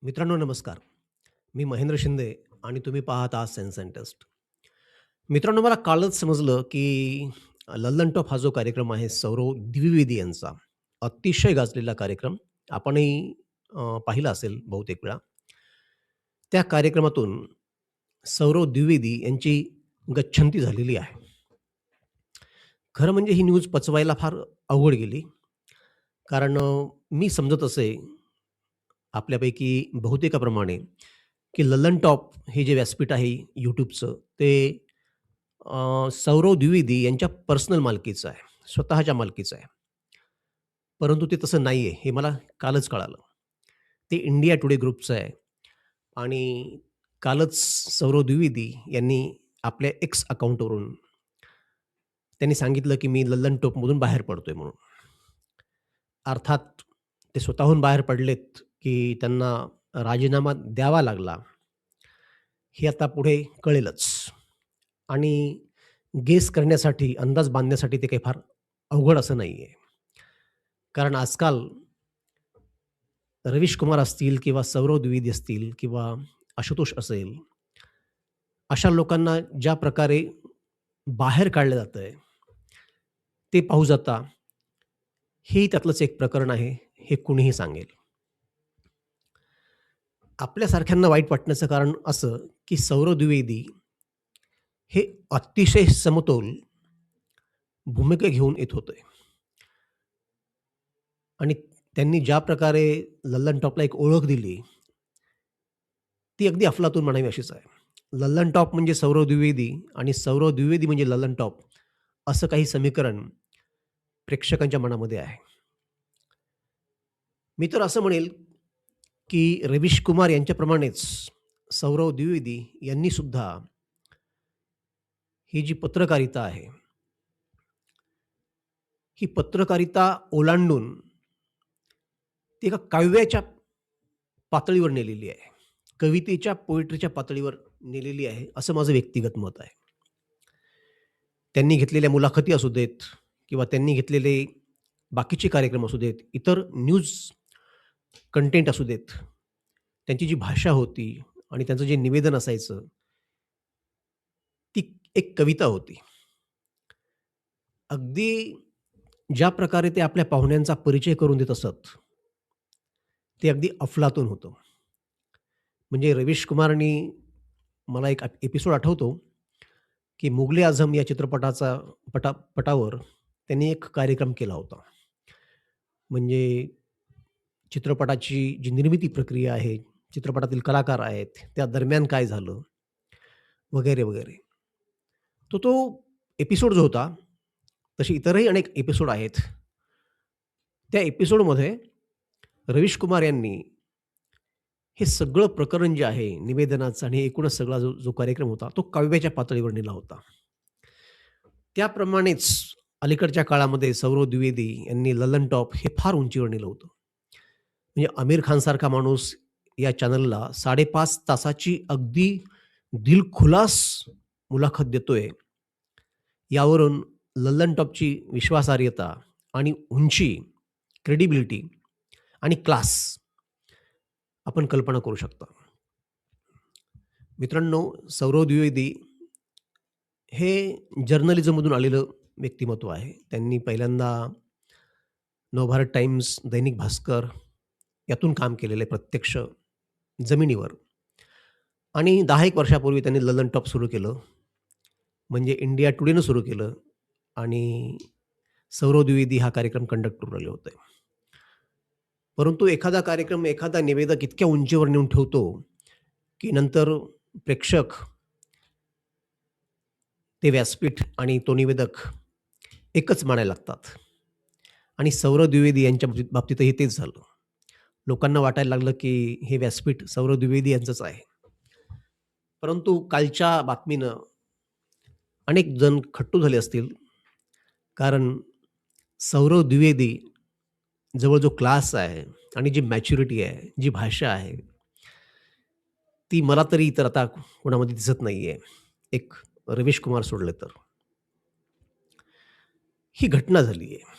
मित्रांनो नमस्कार. मी महेंद्र शिंदे आणि तुम्ही पाहत आहात सेन्स अँड टेस्ट. मित्रांनो मला कालच समजलं, की लल्लन टॉप हा जो कार्यक्रम आहे सौरव द्विवेदी यांचा, अतिशय गाजलेला कार्यक्रम. आपणही पाहिला असेल बहुतेक वेळा. त्या कार्यक्रमातून सौरव द्विवेदी यांची गच्छंती झालेली आहे. खरं म्हणजे ही न्यूज पचवायला फार अवघड गेली. कारण मी समजत असे आपल्यापैकी बहुतेकाप्रमाणे, की लल्लन टॉप हे जे व्यासपीठ आहे YouTubeचं ते सौरव द्विवेदी यांच्या पर्सनल मालकीचं आहे. स्वतःच्या मालकीचं आहे. परंतु ते तसं नाहीये हे मला कालच कळालं. ते इंडिया टुडे ग्रुपचं आहे आणि कालच सौरव द्विवेदी यांनी आपल्या X अकाउंटवरून त्यांनी सांगितलं, की मी लल्लन टॉपमधून बाहेर पडतोय म्हणून. अर्थात ते स्वतःहून बाहेर पडलेत, की त्यांना राजीनामा द्यावा लागला, हे आता पुढे कळेलच. आणि गेस करण्यासाठी, अंदाज बांधण्यासाठी ते काही फार अवघड असं नाहीये. कारण आजकाल रवीश कुमार असतील किंवा सौरव द्विवेदी असतील किंवा आशुतोष असेल, अशा लोकांना ज्या प्रकारे बाहेर काढलं जातंय, ते पाहू जाता, हेही त्यातलंच एक प्रकरण आहे, हे कुणीही सांगेल. आपल्यासारख्यांना वाईट वाटण्याचं कारण असं, की सौरव द्विवेदी हे अतिशय समतोल भूमिका घेऊन येत होते आणि त्यांनी ज्या प्रकारे लल्लन टॉपला एक ओळख दिली, ती अगदी अफलातून म्हणावी अशीच आहे. लल्लन टॉप म्हणजे सौरव द्विवेदी आणि सौरव द्विवेदी म्हणजे लल्लन टॉप असं काही समीकरण प्रेक्षकांच्या मनामध्ये आहे. मी तर असं म्हणेल, की रवीश कुमार यांच्याप्रमाणेच सौरव द्विवेदी यांनी सुद्धा ही जी पत्रकारिता आहे, ही पत्रकारिता ओलांडून ती एका काव्याच्या पातळीवर नेलेली आहे. कवितेच्या, पोएट्रीच्या पातळीवर नेलेली आहे, असं माझं व्यक्तिगत मत आहे. त्यांनी घेतलेल्या मुलाखती असू देत किंवा त्यांनी घेतलेले बाकीचे कार्यक्रम असू देत, इतर न्यूज कंटेंट असू देत, त्यांची जी भाषा होती आणि त्यांचं जे निवेदन असायचं, ती एक कविता होती. अगदी ज्या प्रकारे ते आपल्या पाहुण्यांचा परिचय करून देत असत, ते अगदी अफलातून होतं. म्हणजे रवीश कुमारनी मला एक एपिसोड आठवतो, की मुघल-ए आझम या चित्रपटाचा पटावर त्यांनी एक कार्यक्रम केला होता. म्हणजे चित्रपटाची जी निर्मिती प्रक्रिया आहे, चित्रपटातील कलाकार आहेत, त्या दरम्यान काय झालं, वगैरे, वगैरे. तो एपिसोड जो होता, तसे इतरही अनेक एपिसोड आहेत. त्या एपिसोडमध्ये रवीश कुमार यांनी हे सगळं प्रकरण जे आहे निवेदनाचं आणि एकूणच सगळा जो कार्यक्रम होता, तो काव्याच्या पातळीवर नेला होता. त्याप्रमाणेच अलीकडच्या काळामध्ये सौरव द्विवेदी यांनी लल्लन टॉप हे फार उंचीवर नेलं होतं. म्हणजे आमिर खानसारखा माणूस या चॅनलला 5.5 तासाची अगदी दिलखुलास मुलाखत देतोय. यावरून लल्लन टॉपची विश्वासार्हता आणि उंची, क्रेडिबिलिटी आणि क्लास आपण कल्पना करू शकता. मित्रांनो, सौरव द्विवेदी हे जर्नलिझममधून आलेलं व्यक्तिमत्व आहे. त्यांनी पहिल्यांदा नवभारत टाइम्स, दैनिक भास्कर यातून काम केलेलं आहे प्रत्यक्ष जमिनीवर आणि 10 एक वर्षापूर्वी त्यांनी लल्लन टॉप सुरू केलं. म्हणजे इंडिया टुडेनं सुरू केलं आणि सौरव द्विवेदी हा कार्यक्रम कंडक्ट करून राहिले होते. परंतु एखादा कार्यक्रम, एखादा निवेदक इतक्या उंचीवर नेऊन ठेवतो, की नंतर प्रेक्षक ते व्यासपीठ आणि तो निवेदक एकच मानायला लागतात आणि सौरव द्विवेदी यांच्या बाबतीतही तेच झालं. लोकांना वाटायला लागलं, की हे व्यासपीठ सौरव द्विवेदी यांचंच आहे. परंतु कालच्या बातमीनं अनेक जण खट्टू झाले असतील. कारण सौरव द्विवेदी जवळ जो क्लास आहे आणि जी मॅच्युरिटी आहे, जी भाषा आहे, ती मला तरी तर आता कोणामध्ये दिसत नाहीये. एक रवीश कुमार सोडले तर. ही घटना झाली आहे.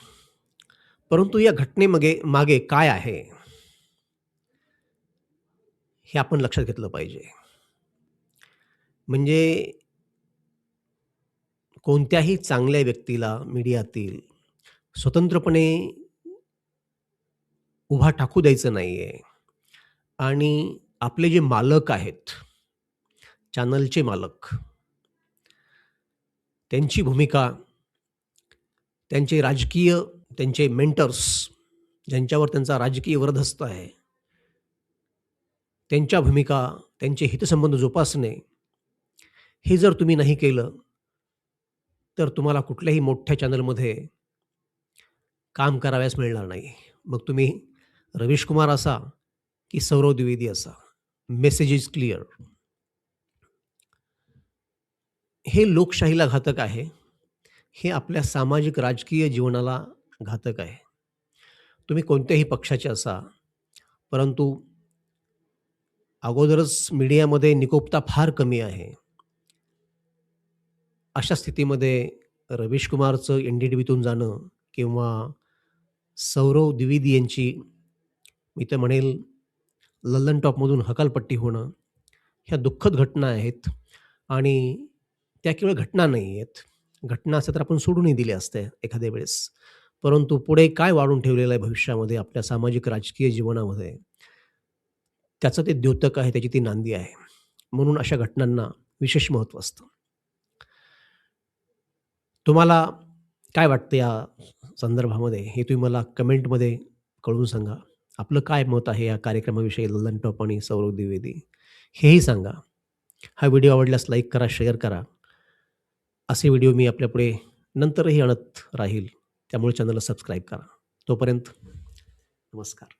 परंतु या घटनेमागे मागे काय आहे? हे आपण लक्षात घेतलं पाहिजे. म्हणजे कोणत्याही चांगल्या व्यक्तीला मीडियातील स्वतंत्रपणे उभा टाकू द्यायचं नाहीये आणि आपले जे मालक आहेत, चॅनलचे मालक, त्यांची भूमिका, त्यांचे राजकीय त्यांचे मेंटर्स, ज्यांच्यावर त्यांचा राजकीय वरदहस्त आहे, त्यांच्या भूमिका, त्यांचे हितसंबंध जोपासणे, हे जर तुम्ही नाही केलं, तर तुम्हाला कुठल्याही मोठ्या चॅनलमध्ये काम करावयास मिळणार नाही. मग तुम्ही रवीश कुमार असा, की सौरव द्विवेदी असा. Message is clear. हे लोकशाहीला घातक आहे. हे आपल्या सामाजिक राजकीय जीवनाला घातक आहे. तुम्ही कोणत्याही पक्षाचे असा, परंतु अगोदरच मीडियामध्ये निकोपता फार कमी आहे. अशा स्थितीमध्ये रवीश कुमारचं एन-डी-टी-व्हीतून जाणं किंवा सौरव द्विवेदी यांची मी तर म्हणेल लल्लन टॉपमधून हकालपट्टी होणं, ह्या दुःखद घटना आहेत आणि त्या केवळ घटना नाही आहेत. घटना असत्या तर आपण सोडूनही दिल्या असत्या एखाद्या वेळेस. परंतु पुढे काय वाढून ठेवलेलं आहे भविष्यामध्ये आपल्या सामाजिक राजकीय जीवनामध्ये, त्याचं ते द्योतक आहे, त्याची ती नांदी आहे. म्हणून अशा घटनांना विशेष महत्त्व असतं. तुम्हाला काय वाटतं या संदर्भामध्ये हे तुम्ही मला कमेंटमध्ये कळवून सांगा. आपलं काय मत आहे या कार्यक्रमाविषयी लल्लन टॉप आणि सौरव द्विवेदी हेही सांगा. हा व्हिडिओ आवडल्यास लाईक करा, शेअर करा. असे व्हिडिओ मी आपल्यापुढे नंतरही आणत राहील. त्यामुळे चॅनलला सबस्क्राईब करा. तोपर्यंत नमस्कार.